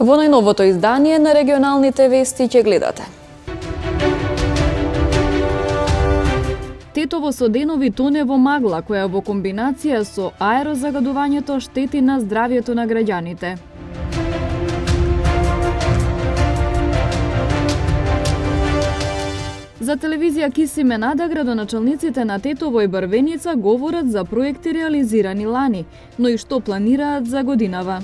Во најновото издание на регионалните вести ќе гледате. Тетово со денови тоне во магла, која во комбинација со аерозагадувањето штети на здравјето на граѓаните. За телевизија Кисименада градоначалниците на Тетово и Брвеница говорат за проекти реализирани лани, но и што планираат за годинава.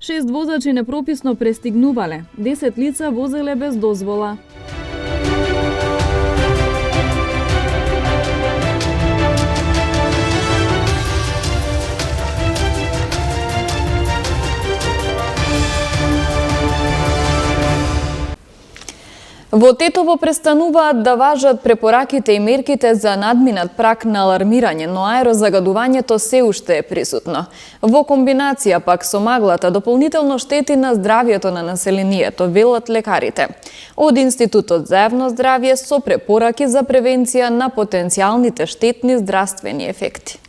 Шест возачи непрописно престигнувале, 10 лица возеле без дозвола. Во Тетово престануваат да важат препораките и мерките за надминат праг на алармирање, но аерозагадувањето се уште е присутно. Во комбинација пак со маглата дополнително штети на здравјето на населението, велат лекарите. Од Институтот за јавно здравје со препораки за превенција на потенцијалните штетни здравствени ефекти.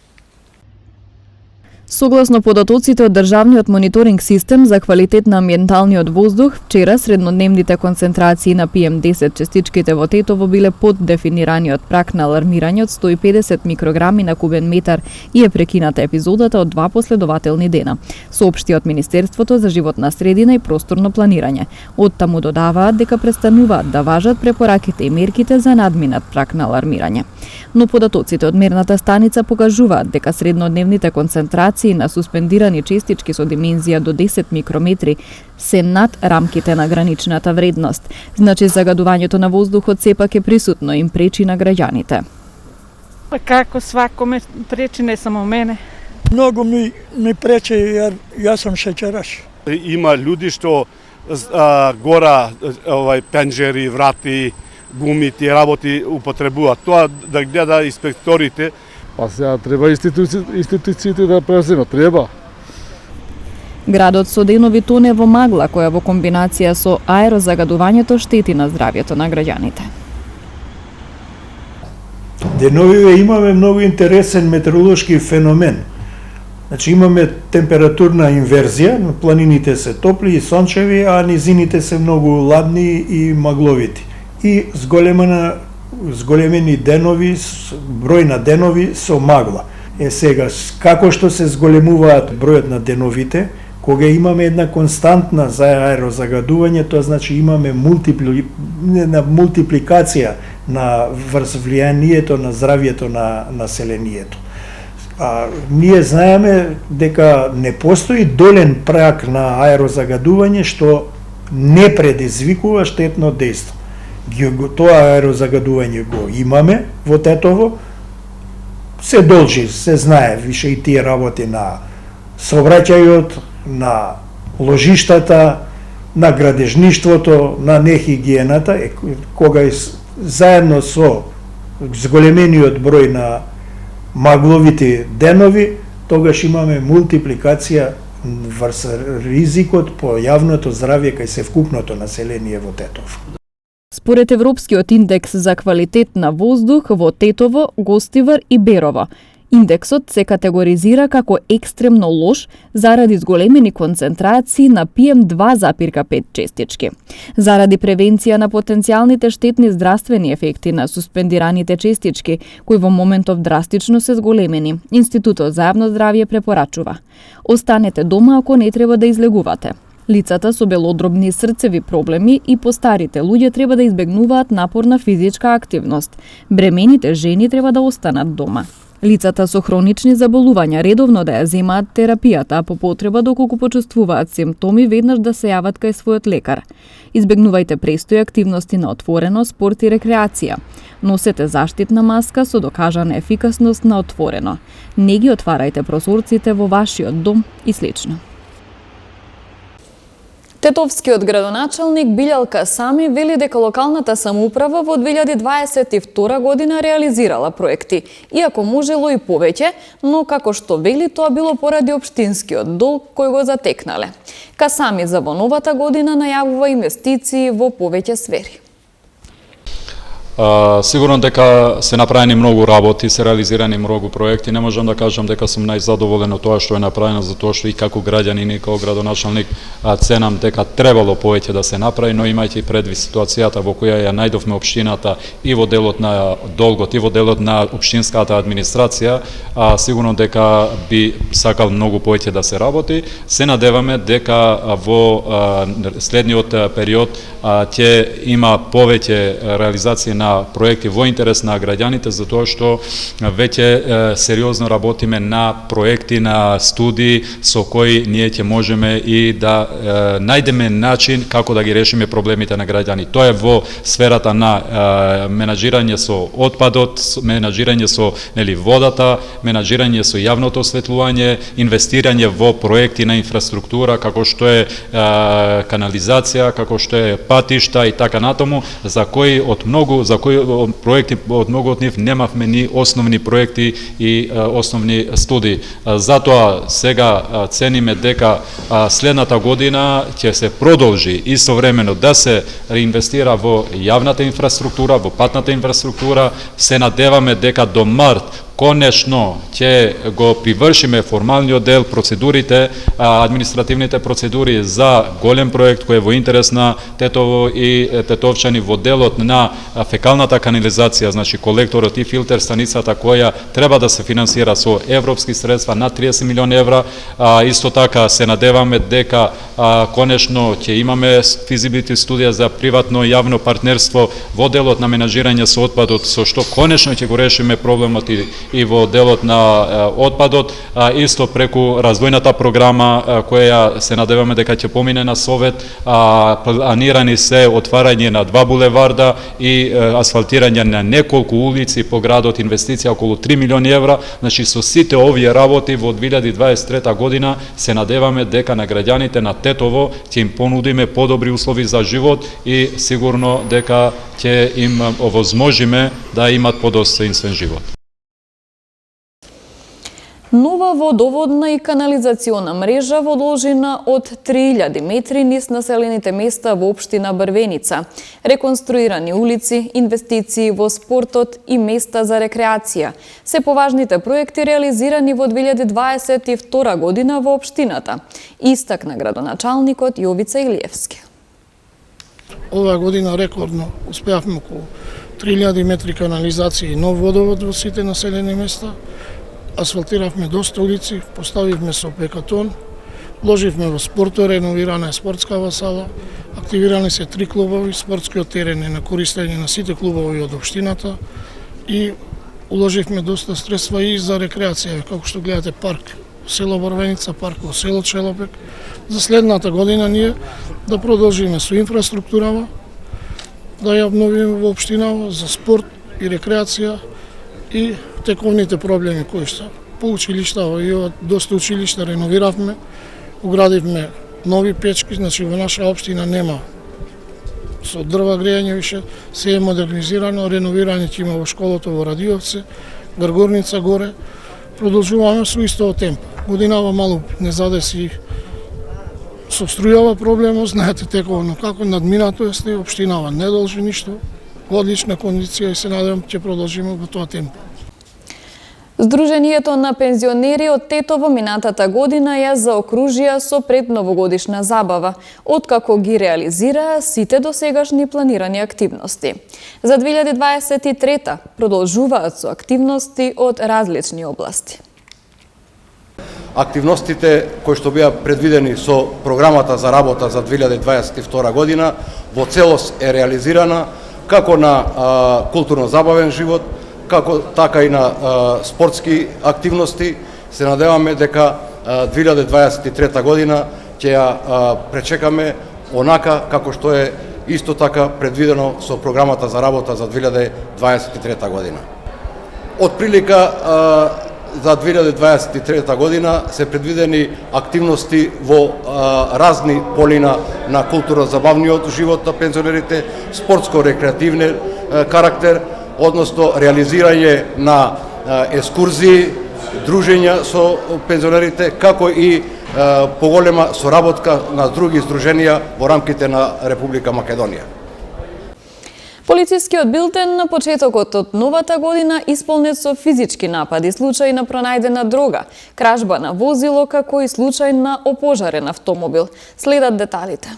Согласно податоците од Државниот мониторинг систем за квалитет на амбиенталниот воздух, вчера среднодневните концентрации на PM10 частичките во Тетово биле под дефинираниот праг на алармирање од 150 микрограми на кубен метар и е прекината епизодата од 2 последователни дена, соопшти од Министерството за животна средина и просторно планирање. Оттаму додаваат дека престануваат да важат препораките и мерките за надминат праг на алармирање. Но податоците од мерната станица покажуваат дека среднодневните концентрации на суспендирани честички со димензија до 10 микрометри се над рамките на граничната вредност. Значи загадувањето на воздухот сепак е присутно и им пречи на граѓаните. Како свакоме пречи, не само мене. Многу ми пречи, јер јас сум шеќераш. Има луѓе што гора пенџери, врати, гуми, тие работи употребуваат. Тоа да гледа инспекторите. Па сега треба институциите да преземат, треба. Градот со денови тоне во магла, која во комбинација со аерозагадувањето штети на здравјето на граѓаните. Деновиве имаме многу интересен метеоролошки феномен. Значи имаме температурна инверзија, планините се топли и сончеви, а низините се многу ладни и магловити. И зголемени денови, број на денови со магла. Сега, како што се зголемуваат бројот на деновите, кога имаме една константна за аерозагадување, тоа значи имаме мултипликација на врз влијанието на здравјето на населението. Ние знаеме дека не постои долен праг на аерозагадување што не предизвикува штетно дејство. Тоа аерозагадување го имаме во Тетово, се должи, се знае више и тие работи на сообраќајот, на ложиштата, на градежништвото, на нехигиената, кога заедно со зголемениот број на магловите денови, тогаш имаме мултипликација врз ризикот по јавното здравје кај севкупното население во Тетово. Според Европскиот индекс за квалитет на воздух во Тетово, Гостивар и Берово, индексот се категоризира како екстремно лош заради зголемени концентрации на PM2,5 честички. Заради превенција на потенцијалните штетни здравствени ефекти на суспендираните честички, кои во моментов драстично се зголемени, Институтот за јавно здравје препорачува: останете дома ако не треба да излегувате. Лицата со белодробни срцеви проблеми и постарите луѓе треба да избегнуваат напорна физичка активност. Бремените жени треба да останат дома. Лицата со хронични заболувања редовно да ја земаат терапијата, а по потреба доколку почувствуваат симптоми веднаш да се јават кај својот лекар. Избегнувајте престои активности на отворено, спорт и рекреација. Носете заштитна маска со докажана ефикасност на отворено. Не ги отварајте прозорците во вашиот дом и слично. Тетовскиот градоначалник Билјал Касами вели дека локалната самоуправа во 2022 година реализирала проекти, иако можело и повеќе, но како што вели тоа било поради општинскиот долг кој го затекнале. Касами за во новата година најавува инвестиции во повеќе сфери. Сигурно дека се направени многу работи, се реализирани многу проекти. Не можам да кажам дека сум најзадоволен од тоа што е направено, затоа што и како граѓанин и како градоначалник ценам дека требало повеќе да се направи, но имајќи предвид ситуацијата во која ја најдовме општината и во делот на долгот и во делот на општинската администрација, сигурно дека би сакал многу повеќе да се работи. Се надеваме дека во следниот период ќе има повеќе реализација на проекти во интерес на граѓаните, затоа што веќе сериозно работиме на проекти, на студии со кои ние ќе можеме и да најдеме начин како да ги решиме проблемите на граѓани. Тоа е во сферата на менаџирање со отпадот, менаџирање со водата, менаџирање со јавното осветлување, инвестирање во проекти на инфраструктура како што е канализација, како што е патишта и така натаму, за кои проекти од многу од нив немавме ни основни проекти и основни студии. Затоа сега цениме дека следната година ќе се продолжи истовремено да се реинвестира во јавната инфраструктура, во патната инфраструктура. Се надеваме дека до март конечно ќе го привршиме формалниот дел, процедурите, административните процедури за голем проект кој е во интерес на Тетово и Тетовчани во делот на фекалната канализација, значи колекторот и филтер станицата која треба да се финансира со европски средства на 30 милиони евра. Исто така се надеваме дека конечно ќе имаме физибилити студија за приватно и јавно партнерство во делот на менаџирање со отпадот, со што конечно ќе го решиме проблемот и во делот на отпадот, исто преку развојната програма која се надеваме дека ќе помине на Совет. Планирани се отварање на 2 булеварда и асфалтирање на неколку улици по градот, инвестиција околу 3 милиони евра. Значи со сите овие работи во 2023 година се надеваме дека на граѓаните на Тетово ќе им понудиме подобри услови за живот и сигурно дека ќе им овозможиме да имат подостоинствен живот. Нова водоводна и канализациона мрежа во должина од 3000 метри низ населените места во општина Брвеница, реконструирани улици, инвестиции во спортот и места за рекреација се поважните проекти реализирани во 2022 година во општината, истакна градоначалникот Јовица Илиевски. Оваа година рекордно успеавме околу 3000 метри канализација и нов водовод во сите населени места. Асфалтиравме доста улици, поставивме сопекатон, вложивме во спорто, реновирана е спортскава сала, активирани се 3 клубови, спортскиот терен е на користење на сите клубови од општината и уложивме доста средства и за рекреација, како што гледате парк во село Брвеница, парк во село Челопек. За следната година ние да продолжиме со инфраструктурава, да ја обновиме во општинава за спорт и рекреација и тековните проблеми кои што по училиштава и доста училишта реновиравме, уградивме нови печки, значи во наша општина нема со дрва грејање више, се е модернизирано, реновирање ќе има во школото во Радиовце, Гаргорница горе. Продолжуваме со исто темпо. Годинава малку не задеси со струјава проблемот, знаете тековно како надминато е општинава, не должи ништо, во одлична кондиција и се надевам ќе продолжиме во тоа темпо. Сдруженијето на пензионери од Тетово минатата година ја заокружија со предновогодишна забава, откако ги реализираа сите досегашни планирани активности. За 2023 продолжуваат со активности од различни области. Активностите кои што беа предвидени со програмата за работа за 2022 година во целост е реализирана како на културно-забавен живот, како така и на спортски активности. Се надеваме дека 2023 година ќе ја пречекаме онака како што е исто така предвидено со програмата за работа за 2023 година. Од прилика за 2023 година се предвидени активности во разни полина на културно-забавниот живот на пензионерите, спортско-рекреативен карактер, односно реализирање на екскурзии, дружења со пензионерите, како и поголема соработка на други здруженија во рамките на Република Македонија. Полицискиот билтен на почетокот од новата година исполнет со физички напади, случај на пронајдена дрога, кражба на возило, како и случај на опожарен автомобил. Следат деталите.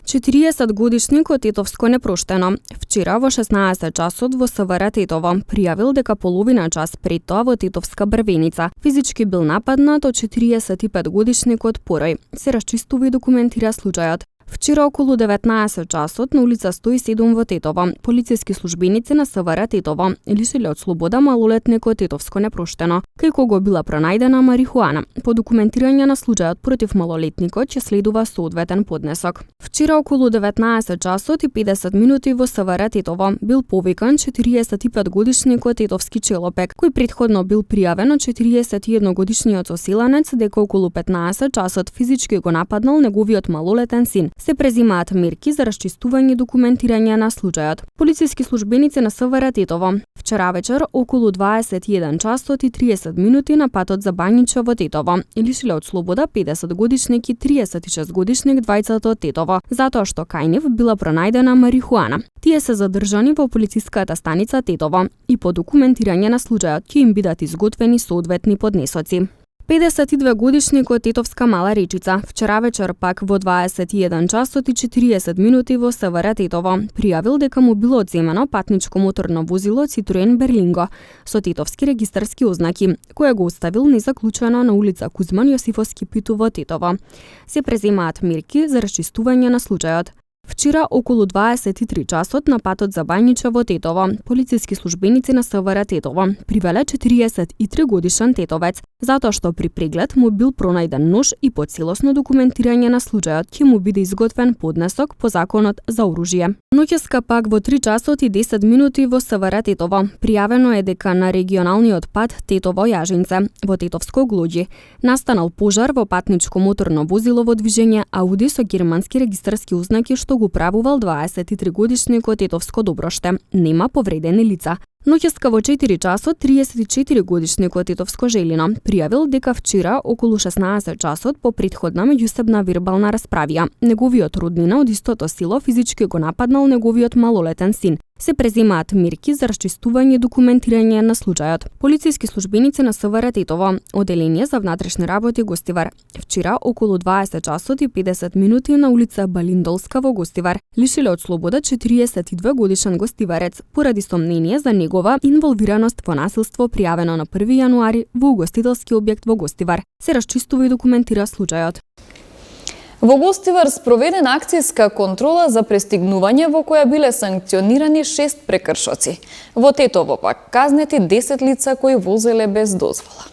40 годишникот Тетовско непроштено. Вчера во 16 часот во СВР Тетово пријавил дека половина час пред тоа во Тетовска Брвеница физички бил нападнат од 45 годишникот Порој. Се расчистува и документира случајот. Вчера околу 19 часот на улица 107 во Тетово, полициски службеници на СВР Тетово лишиле од слобода малолетникот Тетовско непроштено, кај кого била пронајдена марихуана. По документирање на случајот против малолетникот ќе следува соодветен поднесок. Вчера околу 19 часот и 50 минути во СВР Тетово бил повикан 45 годишникот Тетовски Челопек, кој претходно бил пријавен од 41 годишниот соселанец дека околу 15 часот физички го нападнал неговиот малолетен син. Се презимаат мерки за расчистување и документирање на случајот. Полициски службеници на СВР Тетово вчера вечер околу 21 часот и 30 минути на патот за Бањича во Тетово лишиле од слобода 50 годишник и 36 годишник двајцата од Тетово, затоа што кај нив била пронајдена марихуана. Тие се задржани во полициската станица Тетово и по документирање на случајот ќе им бидат изготвени соодветни поднесоци. 52 годишникот Тетовска Мала Речица вчера вечер пак во 21 часот и 40 минути во СВР Тетово пријавил дека му било одземено патничко моторно возило Citroen Berlingo со тетовски регистарски ознаки, кое го оставил незаклучено на улица Кузман Јосифовски Питу во Тетово. Се преземаат мерки за расчистување на случајот. Вчера околу 23 часот на патот за Бањича во Тетово, полициски службеници на СВР Тетово привеле 43 годишен тетовец, затоа што при преглед му бил пронајден нож и по целосно документирање на случајот ќе му биде изготвен поднесок по законот за оружје. Ноќеска пак во 3 часот и 10 минути во СВР Тетово пријавено е дека на регионалниот пат Тетово Јажинце во Тетовско Глоѓи настанал пожар во патничко моторно возило во движење Ауди со германски регистарски ознаки што го правувал 23 годишникот Тетовско Доброште. Нема повредени лица. Ноќеска во 4 часот 34 годишникот Тетовско Желино пријавил дека вчера околу 16 часот по претходна меѓусебна вербална расправија неговиот роднина од истото село физички го нападнал неговиот малолетен син. Се преземаат мерки за расчистување и документирање на случајот. Полициски службеници на СВР Тетово, оделение за внатрешни работи Гостивар, вчера околу 20 часот и 50 минути на улица Балиндолска во Гостивар лишиле од слобода 42 годишен гостиварец поради сомнение за негова инволвираност во насилство пријавено на 1 јануари во угостителски објект во Гостивар. Се расчистува и документира случајот. Во Гостивар спроведена акцијска контрола за пристигнување во која биле санкционирани 6 прекршоци. Во Тетово пак казнети 10 лица кои возеле без дозвола.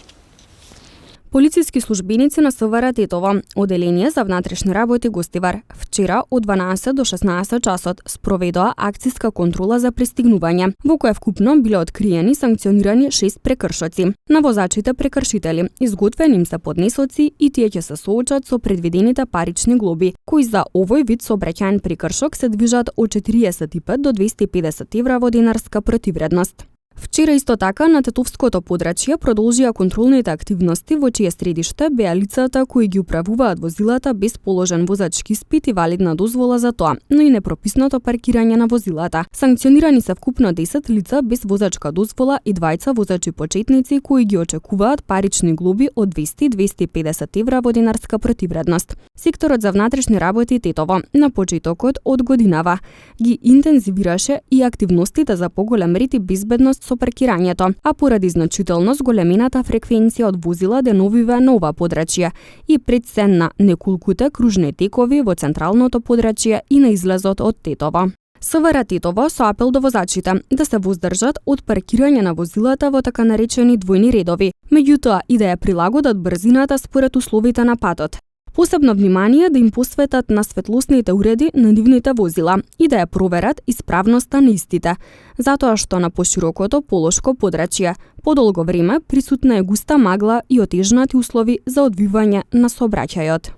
Полициски службеници на СВР Тетово, оделение за внатрешни работи Гостивар, вчера од 12 до 16 часот спроведоа акцијска контрола за пристигнување, во која вкупно биле откриени санкционирани 6 прекршоци. На возачите прекршители изготвени им се поднесоци и тие ќе се соочат со предвидените парични глоби, кои за овој вид сообраќаен прекршок се движат од 45 до 250 евра во динарска противредност. Вчера исто така на Тетовското подрачје продолжија контролните активности во чие средиште беа лицата кои ги управуваат возилата без положен возачки испит и валидна дозвола за тоа, но и непрописното паркирање на возилата. Санкционирани се вкупно 10 лица без возачка дозвола и двајца возачи почетници кои ги очекуваат парични глоби од 200-250 евра во динарска противредност. Секторот за внатрешни работи Тетово на почетокот од годинава ги интензивираше и активностите за поголем ред и безбедност со паркирањето, а поради значително зголемената фреквенција од возила деновиве на ова подрачје и пред се на неколкуте кружни текови во централното подрачје и на излезот од Тетово. СВР Тетово со апел до возачите да се воздржат од паркирање на возилата во така наречени двојни редови, меѓутоа и да ја прилагодат брзината според условите на патот. Посебно внимание да им посветат на светлосните уреди на нивните возила и да ја проверат исправноста на истите, затоа што на поширокото полошко подрачје подолго време присутна е густа магла и отежнати услови за одвивање на сообраќајот.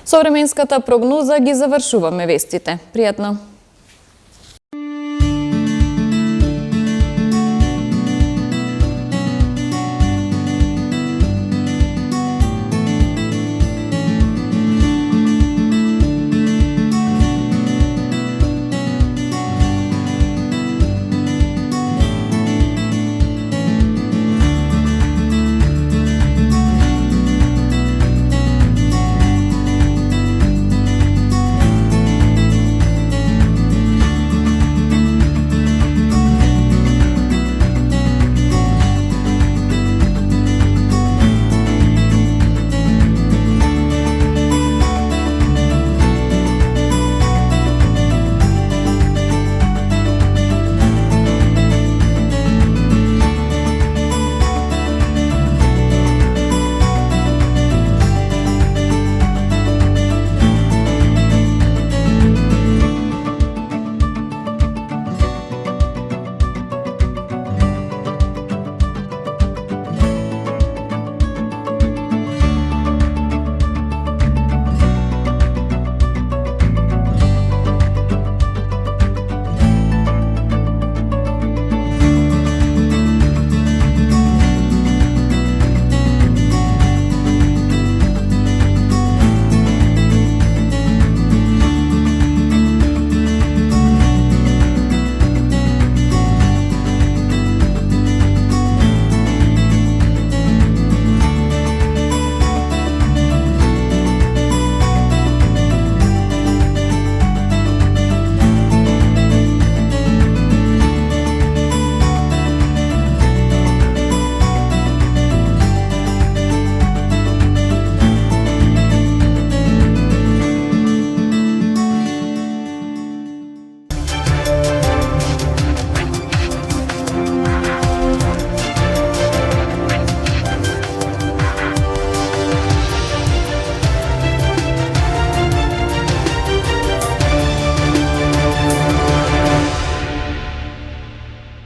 Со временската прогноза ги завршуваме вестите. Пријатно!